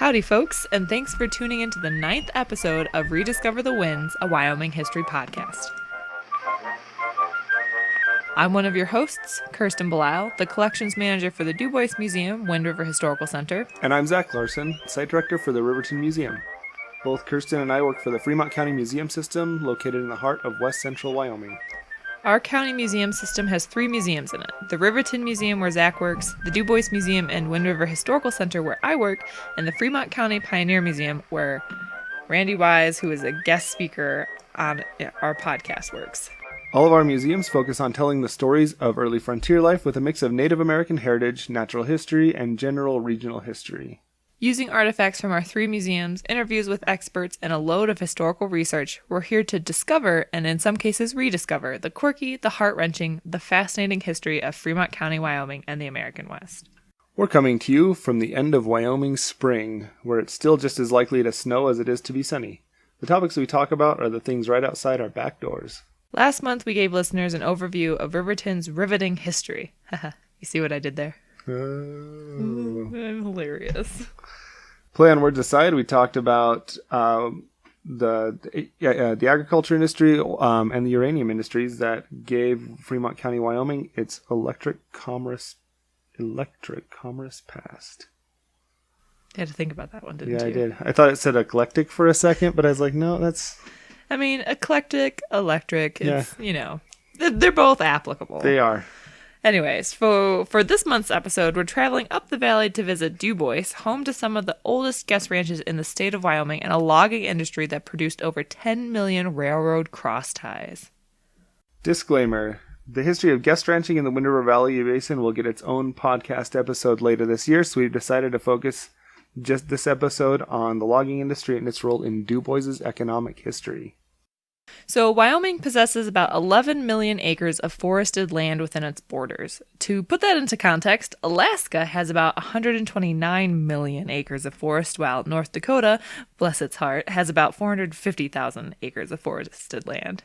Howdy, folks, and thanks for tuning into the 9th episode of Rediscover the Winds, a Wyoming history podcast. I'm one of your hosts, Kirsten, the collections manager for the Dubois Museum, Wind River Historical Center. And I'm Zach Larson, site director for the Riverton Museum. Both Kirsten and I work for the Fremont County Museum System, located in the heart of west central Wyoming. Our county museum system has 3 museums in it. The Riverton Museum, where Zach works, the Dubois Museum and Wind River Historical Center, where I work, and the Fremont County Pioneer Museum, where Randy Wise, who is a guest speaker on our podcast, works. All of our museums focus on telling the stories of early frontier life with a mix of Native American heritage, natural history, and general regional history. Using artifacts from our 3 museums, interviews with experts, and a load of historical research, we're here to discover, and in some cases rediscover, the quirky, the heart-wrenching, the fascinating history of Fremont County, Wyoming, and the American West. We're coming to you from the end of Wyoming's spring, where it's still just as likely to snow as it is to be sunny. The topics we talk about are the things right outside our back doors. Last month, we gave listeners an overview of Riverton's riveting history. Haha, you see what I did there? I'm hilarious. Play on words aside, we talked about the agriculture industry and the uranium industries that gave Fremont County, Wyoming, its electric commerce past. You had to think about that one, didn't you? Yeah, I did. I thought it said eclectic for a second, but I was like, no, that's... I mean, eclectic, electric, it's, they're both applicable. They are. Anyways, for this month's episode, we're traveling up the valley to visit Dubois, home to some of the oldest guest ranches in the state of Wyoming and a logging industry that produced over 10 million railroad cross ties. Disclaimer. The history of guest ranching in the Wind River Valley Basin will get its own podcast episode later this year, so we've decided to focus just this episode on the logging industry and its role in Dubois' economic history. So Wyoming possesses about 11 million acres of forested land within its borders. To put that into context, Alaska has about 129 million acres of forest, while North Dakota, bless its heart, has about 450,000 acres of forested land.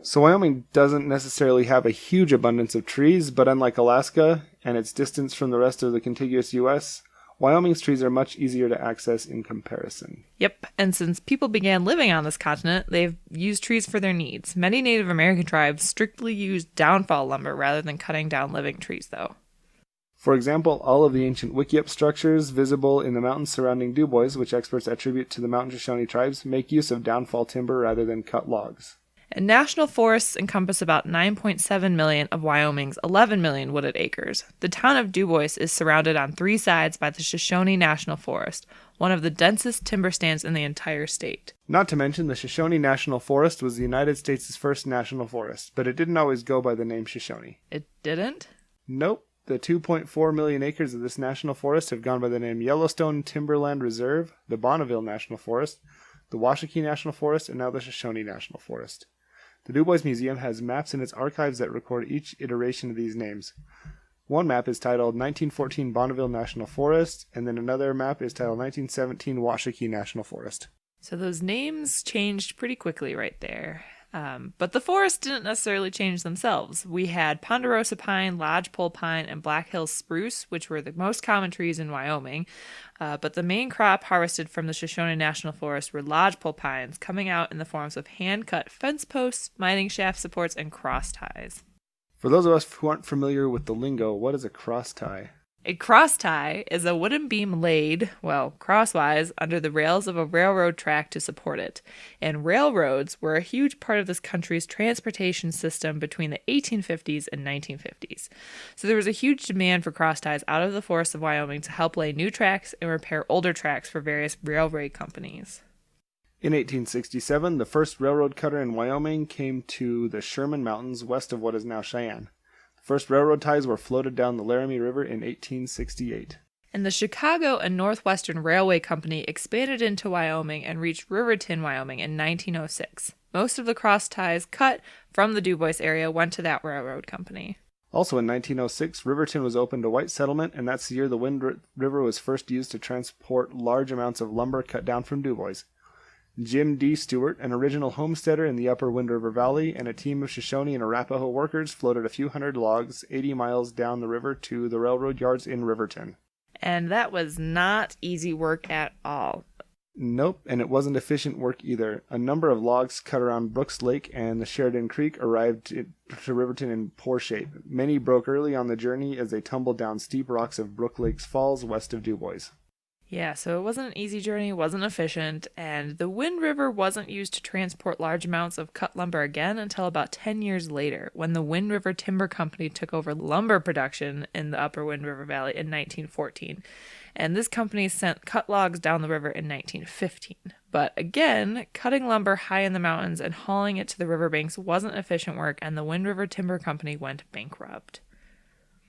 So Wyoming doesn't necessarily have a huge abundance of trees, but unlike Alaska and its distance from the rest of the contiguous U.S., Wyoming's trees are much easier to access in comparison. Yep, and since people began living on this continent, they've used trees for their needs. Many Native American tribes strictly used downfall lumber rather than cutting down living trees, though. For example, all of the ancient wickiup structures visible in the mountains surrounding Dubois, which experts attribute to the Mountain Shoshone tribes, make use of downfall timber rather than cut logs. And national forests encompass about 9.7 million of Wyoming's 11 million wooded acres. The town of Dubois is surrounded on 3 sides by the Shoshone National Forest, one of the densest timber stands in the entire state. Not to mention, the Shoshone National Forest was the United States' first national forest, but it didn't always go by the name Shoshone. It didn't? Nope. The 2.4 million acres of this national forest have gone by the name Yellowstone Timberland Reserve, the Bonneville National Forest, the Washakie National Forest, and now the Shoshone National Forest. The Dubois Museum has maps in its archives that record each iteration of these names. One map is titled 1914 Bonneville National Forest, and then another map is titled 1917 Washakie National Forest. So those names changed pretty quickly right there. But the forests didn't necessarily change themselves. We had ponderosa pine, lodgepole pine, and Black Hills spruce, which were the most common trees in Wyoming. But the main crop harvested from the Shoshone National Forest were lodgepole pines, coming out in the forms of hand-cut fence posts, mining shaft supports, and cross ties. For those of us who aren't familiar with the lingo, what is a cross tie? A cross tie is a wooden beam laid, crosswise, under the rails of a railroad track to support it. And railroads were a huge part of this country's transportation system between the 1850s and 1950s. So there was a huge demand for cross ties out of the forests of Wyoming to help lay new tracks and repair older tracks for various railway companies. In 1867, the first railroad cutter in Wyoming came to the Sherman Mountains west of what is now Cheyenne. First railroad ties were floated down the Laramie River in 1868. And the Chicago and Northwestern Railway Company expanded into Wyoming and reached Riverton, Wyoming in 1906. Most of the cross ties cut from the Dubois area went to that railroad company. Also in 1906, Riverton was opened to white settlement, and that's the year the Wind River was first used to transport large amounts of lumber cut down from Dubois. Jim D. Stewart, an original homesteader in the upper Wind River Valley, and a team of Shoshone and Arapaho workers floated a few hundred logs 80 miles down the river to the railroad yards in Riverton. And that was not easy work at all. Nope, and it wasn't efficient work either. A number of logs cut around Brooks Lake and the Sheridan Creek arrived to Riverton in poor shape. Many broke early on the journey as they tumbled down steep rocks of Brook Lake's Falls west of Dubois. Yeah, so it wasn't an easy journey, wasn't efficient, and the Wind River wasn't used to transport large amounts of cut lumber again until about 10 years later, when the Wind River Timber Company took over lumber production in the upper Wind River Valley in 1914. And this company sent cut logs down the river in 1915. But again, cutting lumber high in the mountains and hauling it to the riverbanks wasn't efficient work, and the Wind River Timber Company went bankrupt.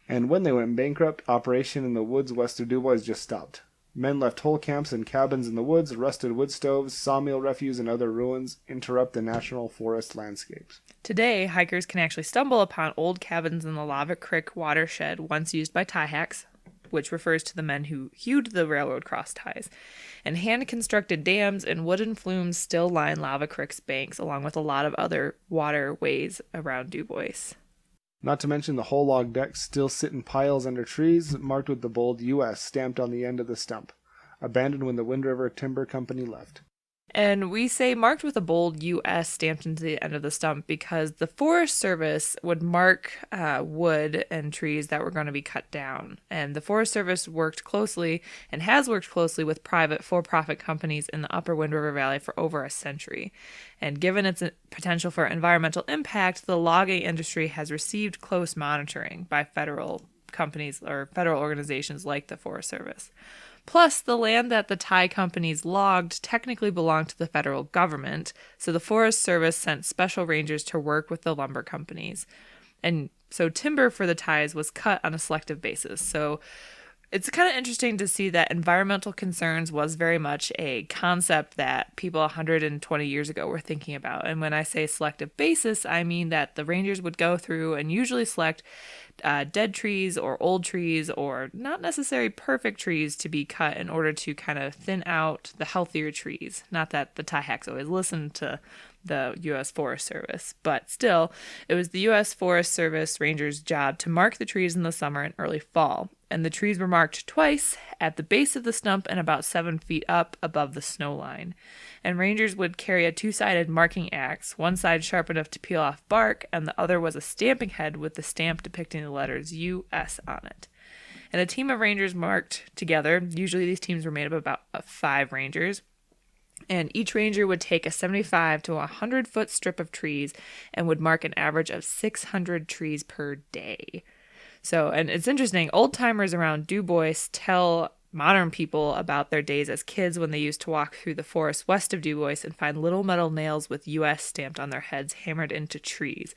And when they went bankrupt, operation in the woods west of Dubois just stopped. Men left whole camps and cabins in the woods, rusted wood stoves, sawmill refuse, and other ruins interrupt the national forest landscapes. Today, hikers can actually stumble upon old cabins in the Lava Creek watershed once used by tie hacks, which refers to the men who hewed the railroad cross ties. And hand-constructed dams and wooden flumes still line Lava Creek's banks, along with a lot of other waterways around Dubois. Not to mention the whole log decks still sit in piles under trees, marked with the bold U.S. stamped on the end of the stump, abandoned when the Wind River Timber Company left. And we say marked with a bold U.S. stamped into the end of the stump because the Forest Service would mark wood and trees that were going to be cut down. And the Forest Service worked closely and has worked closely with private for-profit companies in the upper Wind River Valley for over a century. And given its potential for environmental impact, the logging industry has received close monitoring by federal companies or federal organizations like the Forest Service. Plus, the land that the tie companies logged technically belonged to the federal government, so the Forest Service sent special rangers to work with the lumber companies. And so timber for the ties was cut on a selective basis. So it's kind of interesting to see that environmental concerns was very much a concept that people 120 years ago were thinking about. And when I say selective basis, I mean that the rangers would go through and usually select dead trees or old trees or not necessarily perfect trees to be cut in order to kind of thin out the healthier trees. Not that the tie hacks always listened to the U.S. Forest Service, but still, it was the U.S. Forest Service Rangers' job to mark the trees in the summer and early fall. And the trees were marked twice at the base of the stump and about 7 feet up above the snow line. And rangers would carry a two-sided marking axe, one side sharp enough to peel off bark, and the other was a stamping head with the stamp depicting the letters U.S. on it. And a team of rangers marked together. Usually these teams were made up of about 5 rangers. And each ranger would take a 75 to 100 foot strip of trees and would mark an average of 600 trees per day. So, and it's interesting, old timers around Dubois tell modern people about their days as kids when they used to walk through the forest west of Dubois and find little metal nails with US stamped on their heads hammered into trees.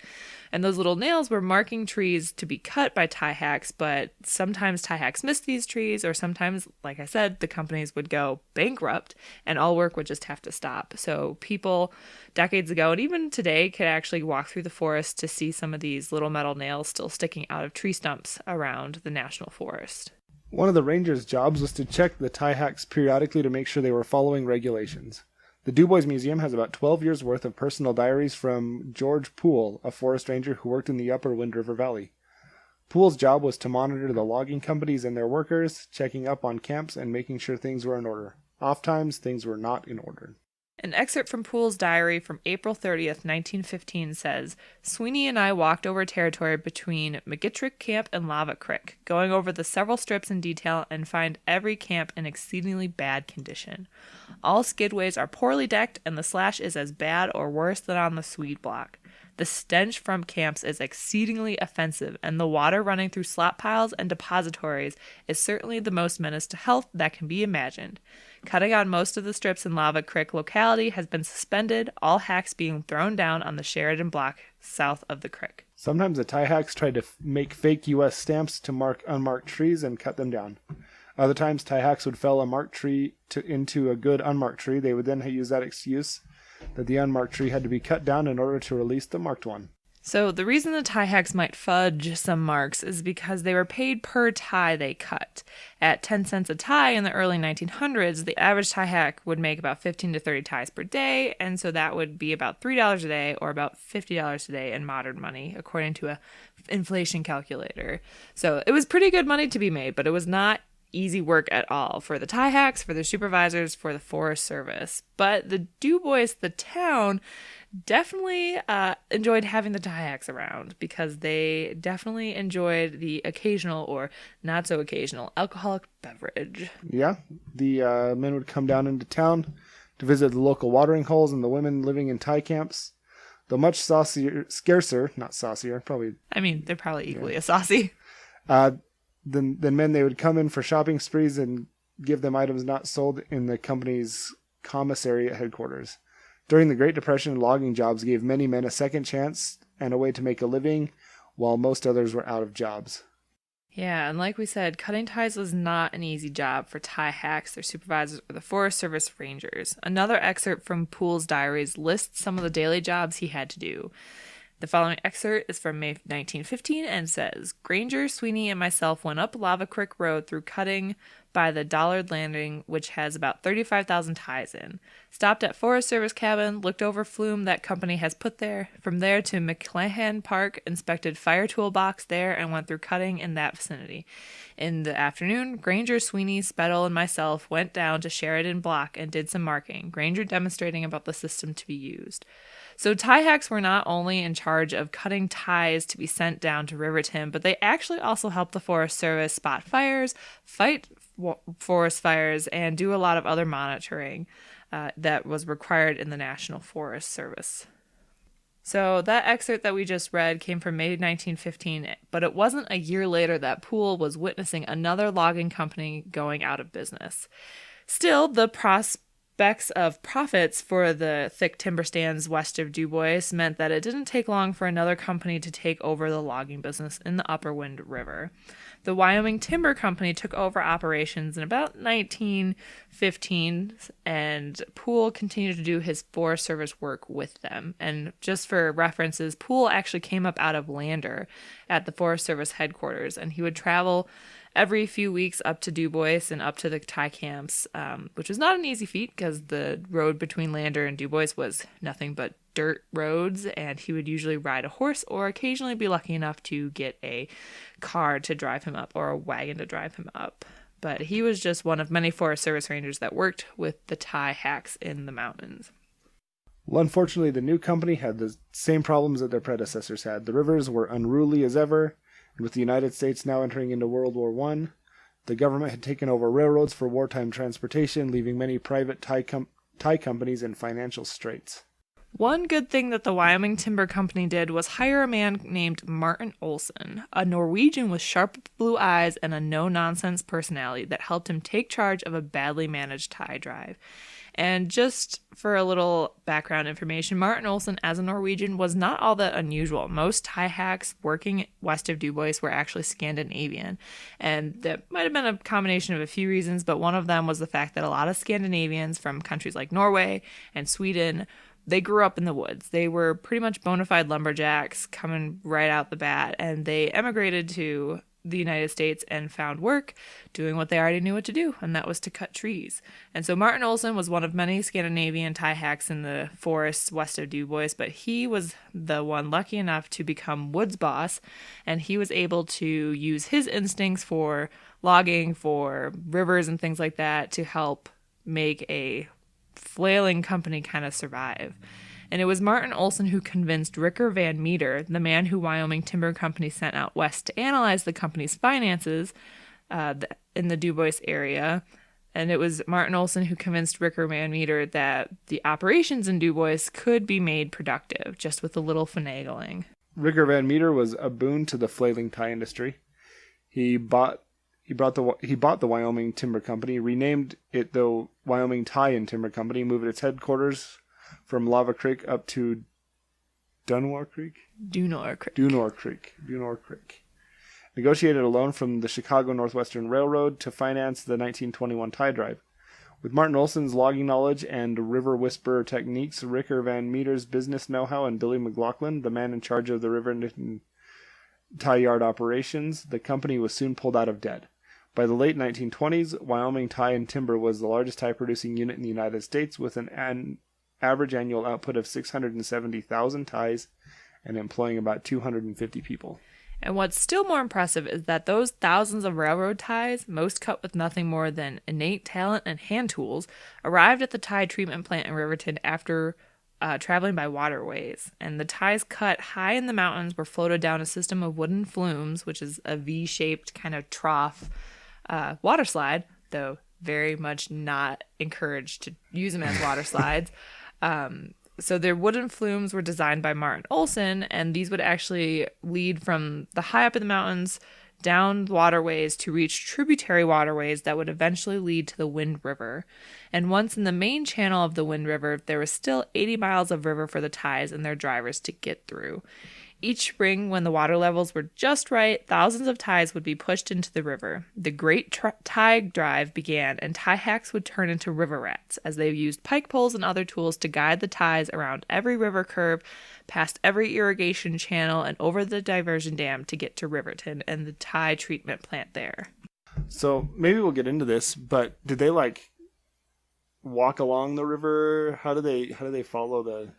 And those little nails were marking trees to be cut by tie hacks, but sometimes tie hacks missed these trees, or sometimes, like I said, the companies would go bankrupt and all work would just have to stop. So people decades ago and even today could actually walk through the forest to see some of these little metal nails still sticking out of tree stumps around the national forest. One of the rangers' jobs was to check the tie hacks periodically to make sure they were following regulations. The Dubois Museum has about 12 years' worth of personal diaries from George Poole, a forest ranger who worked in the upper Wind River Valley. Poole's job was to monitor the logging companies and their workers, checking up on camps and making sure things were in order. Oftentimes, things were not in order. An excerpt from Poole's diary from April 30th, 1915 says, Sweeney and I walked over territory between McGittrick Camp and Lava Creek, going over the several strips in detail and find every camp in exceedingly bad condition. All skidways are poorly decked and the slash is as bad or worse than on the Swede block. The stench from camps is exceedingly offensive, and the water running through slop piles and depositories is certainly the most menace to health that can be imagined. Cutting on most of the strips in Lava Creek locality has been suspended, all hacks being thrown down on the Sheridan block south of the creek. Sometimes the tie hacks tried to make fake U.S. stamps to mark unmarked trees and cut them down. Other times, tie hacks would fell a marked tree into a good unmarked tree. They would then use that excuse that the unmarked tree had to be cut down in order to release the marked one. So the reason the tie hacks might fudge some marks is because they were paid per tie they cut. At 10 cents a tie in the early 1900s, the average tie hack would make about 15 to 30 ties per day, and so that would be about $3 a day or about $50 a day in modern money, according to a inflation calculator. So it was pretty good money to be made, but it was not easy work at all for the tie hacks, for their supervisors, for the Forest Service. But the Dubois, the town, definitely enjoyed having the tie hacks around because they definitely enjoyed the occasional or not so occasional alcoholic beverage. Yeah, the men would come down into town to visit the local watering holes and the women living in tie camps. Though much scarcer, not saucier, probably. I mean, they're probably equally as saucy. Than men, they would come in for shopping sprees and give them items not sold in the company's commissary at headquarters. During the Great Depression, logging jobs gave many men a second chance and a way to make a living, while most others were out of jobs. Yeah, and like we said, cutting ties was not an easy job for tie hacks, their supervisors, or the Forest Service rangers. Another excerpt from Poole's diaries lists some of the daily jobs he had to do. The following excerpt is from May 1915 and says, Granger, Sweeney, and myself went up Lava Creek Road through cutting by the Dollard Landing, which has about 35,000 ties in. Stopped at Forest Service cabin, looked over flume that company has put there. From there to McClahan Park, inspected fire toolbox there, and went through cutting in that vicinity. In the afternoon, Granger, Sweeney, Spettle, and myself went down to Sheridan Block and did some marking, Granger demonstrating about the system to be used. So tie hacks were not only in charge of cutting ties to be sent down to Riverton, but they actually also helped the Forest Service spot fires, fight forest fires, and do a lot of other monitoring that was required in the National Forest Service. So that excerpt that we just read came from May 1915, but it wasn't a year later that Poole was witnessing another logging company going out of business. Still, the prospects of profits for the thick timber stands west of Dubois meant that it didn't take long for another company to take over the logging business in the Upper Wind River. The Wyoming Timber Company took over operations in about 1915, and Poole continued to do his Forest Service work with them. And just for references, Poole actually came up out of Lander at the Forest Service headquarters, and he would travel every few weeks up to Dubois and up to the tie camps, which was not an easy feat because the road between Lander and Dubois was nothing but dirt roads, and he would usually ride a horse or occasionally be lucky enough to get a car to drive him up or a wagon to drive him up. But he was just one of many Forest Service rangers that worked with the tie hacks in the mountains. Well, unfortunately, the new company had the same problems that their predecessors had. The rivers were unruly as ever, and with the United States now entering into World War I, the government had taken over railroads for wartime transportation, leaving many private tie companies in financial straits. One good thing that the Wyoming Timber Company did was hire a man named Martin Olson, a Norwegian with sharp blue eyes and a no-nonsense personality that helped him take charge of a badly managed tie drive. And just for a little background information, Martin Olson, as a Norwegian, was not all that unusual. Most tie hacks working west of Dubois were actually Scandinavian. And that might have been a combination of a few reasons, but one of them was the fact that a lot of Scandinavians from countries like Norway and Sweden, they grew up in the woods. They were pretty much bona fide lumberjacks coming right out the bat, and they emigrated to the United States and found work doing what they already knew what to do, and that was to cut trees. And so Martin Olson was one of many Scandinavian tie hacks in the forests west of Dubois, but he was the one lucky enough to become woods boss, and he was able to use his instincts for logging, for rivers and things like that to help make a flailing company kind of survive. And it was Martin Olson who convinced Ricker Van Meter, the man who Wyoming Timber Company sent out west to analyze the company's finances in the Dubois area. And it was Martin Olson who convinced Ricker Van Meter that the operations in Dubois could be made productive, just with a little finagling. Ricker Van Meter was a boon to the flailing tie industry. He bought the Wyoming Timber Company, renamed it the Wyoming Tie and Timber Company, moved its headquarters from Lava Creek up to Dunwar Creek. Negotiated a loan from the Chicago Northwestern Railroad to finance the 1921 tie drive. With Martin Olson's logging knowledge and river whisperer techniques, Ricker Van Meter's business know-how, and Billy McLaughlin, the man in charge of the Riverton tie yard operations, the company was soon pulled out of debt. By the late 1920s, Wyoming Tie and Timber was the largest tie producing unit in the United States, with an average annual output of 670,000 ties and employing about 250 people. And what's still more impressive is that those thousands of railroad ties, most cut with nothing more than innate talent and hand tools, arrived at the tie treatment plant in Riverton after traveling by waterways. And the ties cut high in the mountains were floated down a system of wooden flumes, which is a V-shaped kind of trough water slide, though very much not encouraged to use them as water slides. So their wooden flumes were designed by Martin Olson, and these would actually lead from the high up in the mountains down waterways to reach tributary waterways that would eventually lead to the Wind River. And once in the main channel of the Wind River, there was still 80 miles of river for the ties and their drivers to get through. Each spring, when the water levels were just right, thousands of ties would be pushed into the river. The Great Tie Drive began, and tie hacks would turn into river rats, as they used pike poles and other tools to guide the ties around every river curve, past every irrigation channel, and over the diversion dam to get to Riverton and the tie treatment plant there. So maybe we'll get into this, but did they walk along the river? How do they follow the...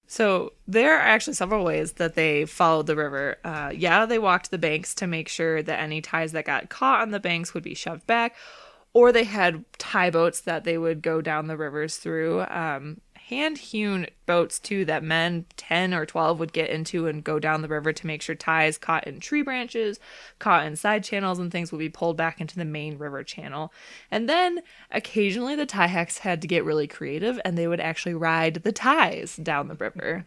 So there are actually several ways that they followed the river. They walked the banks to make sure that any ties that got caught on the banks would be shoved back, or they had tie boats that they would go down the rivers through. Hand-hewn boats, too, that men 10 or 12 would get into and go down the river to make sure ties caught in tree branches, caught in side channels and things would be pulled back into the main river channel. And then occasionally the tie hacks had to get really creative and they would actually ride the ties down the river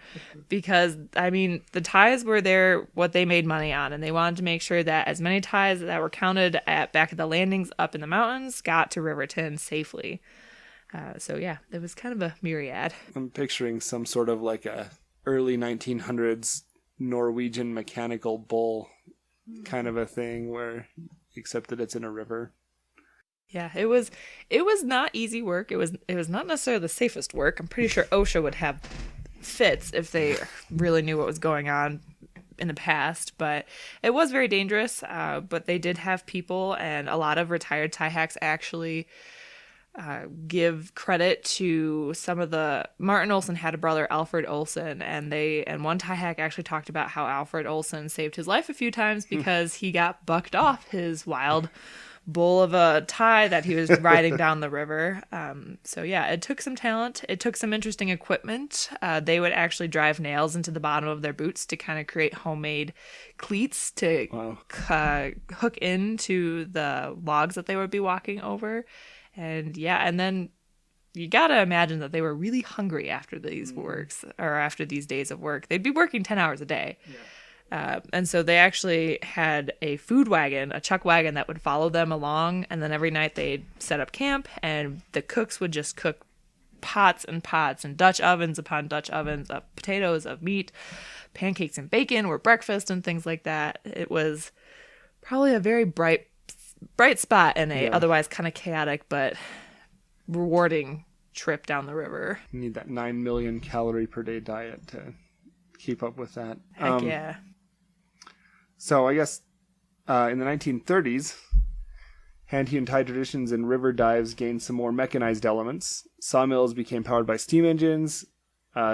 because, the ties were what they made money on, and they wanted to make sure that as many ties that were counted back at the landings up in the mountains got to Riverton safely. It was kind of a myriad. I'm picturing some sort of a early 1900s Norwegian mechanical bull kind of a thing except that it's in a river. Yeah, it was not easy work. It was not necessarily the safest work. I'm pretty sure OSHA would have fits if they really knew what was going on in the past, but it was very dangerous. But they did have people, and a lot of retired tie hacks actually give credit to some of the... Martin Olson had a brother, Alfred Olson, and one tie hack actually talked about how Alfred Olson saved his life a few times because he got bucked off his wild bull of a tie that he was riding down the river. It took some talent. It took some interesting equipment. They would actually drive nails into the bottom of their boots to kind of create homemade cleats to hook into the logs that they would be walking over. And then you gotta imagine that they were really hungry after these after these days of work. They'd be working 10 hours a day. Yeah. And so they actually had a food wagon, a chuck wagon that would follow them along. And then every night they'd set up camp and the cooks would just cook pots and pots and Dutch ovens upon Dutch ovens of potatoes, of meat. Pancakes and bacon were breakfast and things like that. It was probably a very bright spot in a otherwise kind of chaotic but rewarding trip down the river. You need that 9 million calorie per day diet to keep up with that. Heck yeah. So I guess in the 1930s, hand-hewn tie traditions and river dives gained some more mechanized elements. Sawmills became powered by steam engines,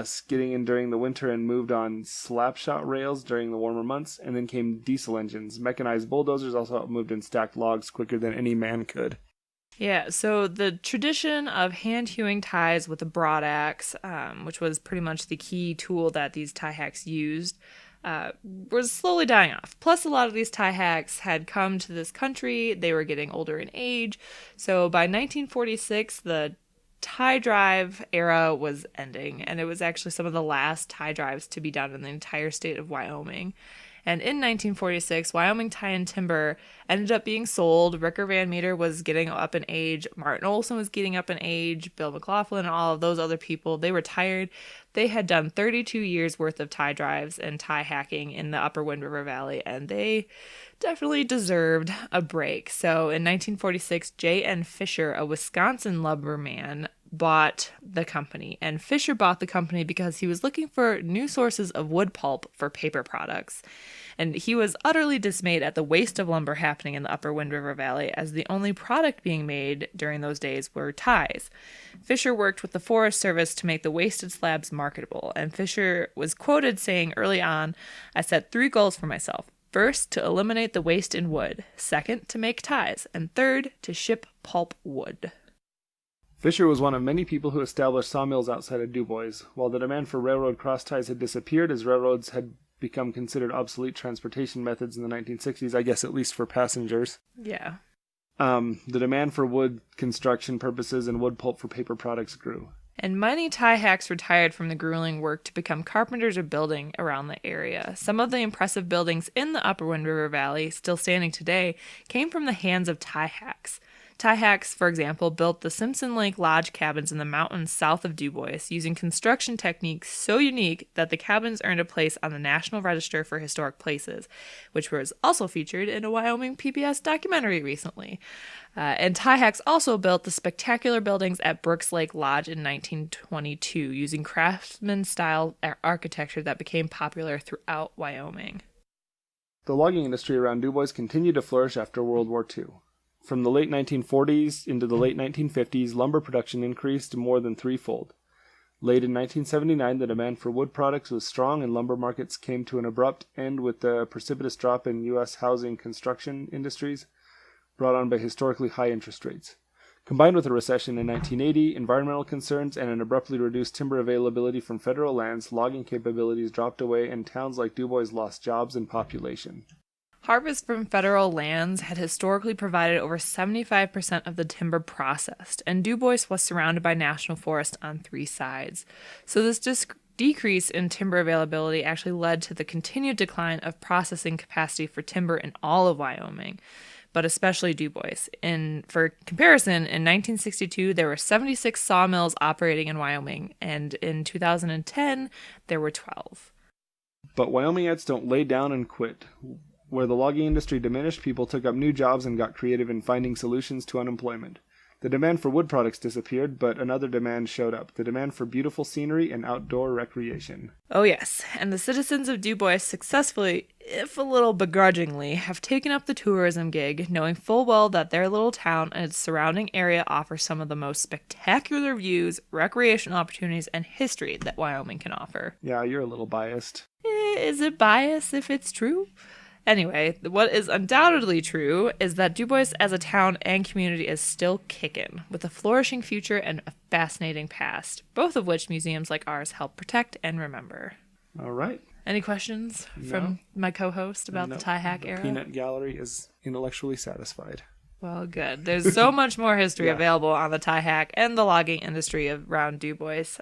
skidding in during the winter and moved on slapshot rails during the warmer months, and then came diesel engines. Mechanized bulldozers also moved and stacked logs quicker than any man could. Yeah, so the tradition of hand-hewing ties with a broad axe, which was pretty much the key tool that these tie hacks used, was slowly dying off. Plus, a lot of these tie hacks had come to this country. They were getting older in age. So by 1946, the tie drive era was ending, and it was actually some of the last tie drives to be done in the entire state of Wyoming. And in 1946, Wyoming Tie and Timber ended up being sold. Ricker Van Meter was getting up in age. Martin Olson was getting up in age. Bill McLaughlin and all of those other people, they retired. They had done 32 years worth of tie drives and tie hacking in the Upper Wind River Valley, and they definitely deserved a break. So in 1946, J.N. Fisher, a Wisconsin lumberman, bought the company. And Fisher bought the company because he was looking for new sources of wood pulp for paper products. And he was utterly dismayed at the waste of lumber happening in the Upper Wind River Valley, as the only product being made during those days were ties. Fisher worked with the Forest Service to make the wasted slabs marketable, and Fisher was quoted saying early on, "I set 3 goals for myself. First, to eliminate the waste in wood. Second, to make ties. And third, to ship pulp wood. Fisher was one of many people who established sawmills outside of Dubois. While the demand for railroad cross ties had disappeared as railroads had become considered obsolete transportation methods in the 1960s, I guess at least for passengers. Yeah. The demand for wood construction purposes and wood pulp for paper products grew. And many tie hacks retired from the grueling work to become carpenters or building around the area. Some of the impressive buildings in the Upper Wind River Valley, still standing today, came from the hands of tie hacks. Tie hacks, for example, built the Simpson Lake Lodge cabins in the mountains south of Dubois, using construction techniques so unique that the cabins earned a place on the National Register for Historic Places, which was also featured in a Wyoming PBS documentary recently. And tie hacks also built the spectacular buildings at Brooks Lake Lodge in 1922, using craftsman-style architecture that became popular throughout Wyoming. The logging industry around Dubois continued to flourish after World War II. From the late 1940s into the late 1950s, lumber production increased more than threefold. Late in 1979, the demand for wood products was strong and lumber markets came to an abrupt end with the precipitous drop in U.S. housing construction industries brought on by historically high interest rates. Combined with a recession in 1980, environmental concerns, and an abruptly reduced timber availability from federal lands, logging capabilities dropped away and towns like Dubois lost jobs and population. Harvest from federal lands had historically provided over 75% of the timber processed, and Dubois was surrounded by national forest on three sides. So this decrease in timber availability actually led to the continued decline of processing capacity for timber in all of Wyoming, but especially Dubois. For comparison, in 1962, there were 76 sawmills operating in Wyoming, and in 2010, there were 12. But Wyomingites don't lay down and quit. Where the logging industry diminished, people took up new jobs and got creative in finding solutions to unemployment. The demand for wood products disappeared, but another demand showed up, the demand for beautiful scenery and outdoor recreation. Oh yes, and the citizens of Dubois successfully, if a little begrudgingly, have taken up the tourism gig, knowing full well that their little town and its surrounding area offer some of the most spectacular views, recreational opportunities, and history that Wyoming can offer. Yeah, you're a little biased. Is it bias if it's true? Anyway, what is undoubtedly true is that Dubois as a town and community is still kicking, with a flourishing future and a fascinating past, both of which museums like ours help protect and remember. All right. Any questions from my co-host about the tie hack era? Peanut Gallery is intellectually satisfied. Well, good. There's so much more history available on the tie hack and the logging industry around Dubois.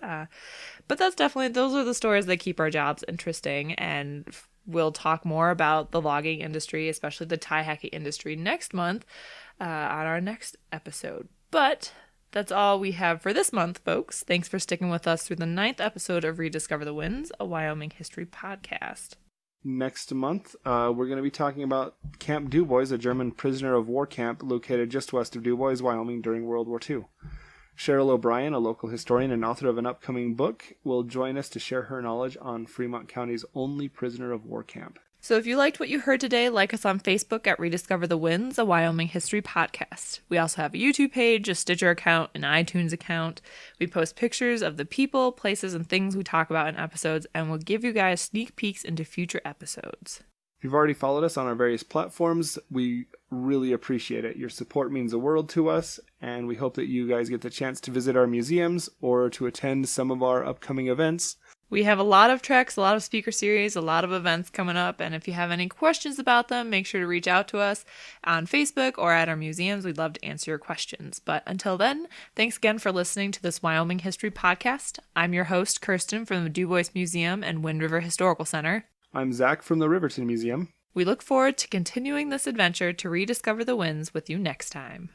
But those are the stories that keep our jobs interesting, and we'll talk more about the logging industry, especially the tie hacking industry, next month on our next episode. But that's all we have for this month, folks. Thanks for sticking with us through the 9th episode of Rediscover the Winds, a Wyoming history podcast. Next month, we're going to be talking about Camp Dubois, a German prisoner of war camp located just west of Dubois, Wyoming during World War II. Cheryl O'Brien, a local historian and author of an upcoming book, will join us to share her knowledge on Fremont County's only prisoner of war camp. So if you liked what you heard today, like us on Facebook at Rediscover the Winds, a Wyoming history podcast. We also have a YouTube page, a Stitcher account, an iTunes account. We post pictures of the people, places, and things we talk about in episodes, and we'll give you guys sneak peeks into future episodes. If you've already followed us on our various platforms, we really appreciate it. Your support means the world to us, and we hope that you guys get the chance to visit our museums or to attend some of our upcoming events. We have a lot of treks, a lot of speaker series, a lot of events coming up, and if you have any questions about them, make sure to reach out to us on Facebook or at our museums. We'd love to answer your questions. But until then, thanks again for listening to this Wyoming History Podcast. I'm your host, Kirsten, from the Dubois Museum and Wind River Historical Center. I'm Zach from the Riverton Museum. We look forward to continuing this adventure to rediscover the winds with you next time.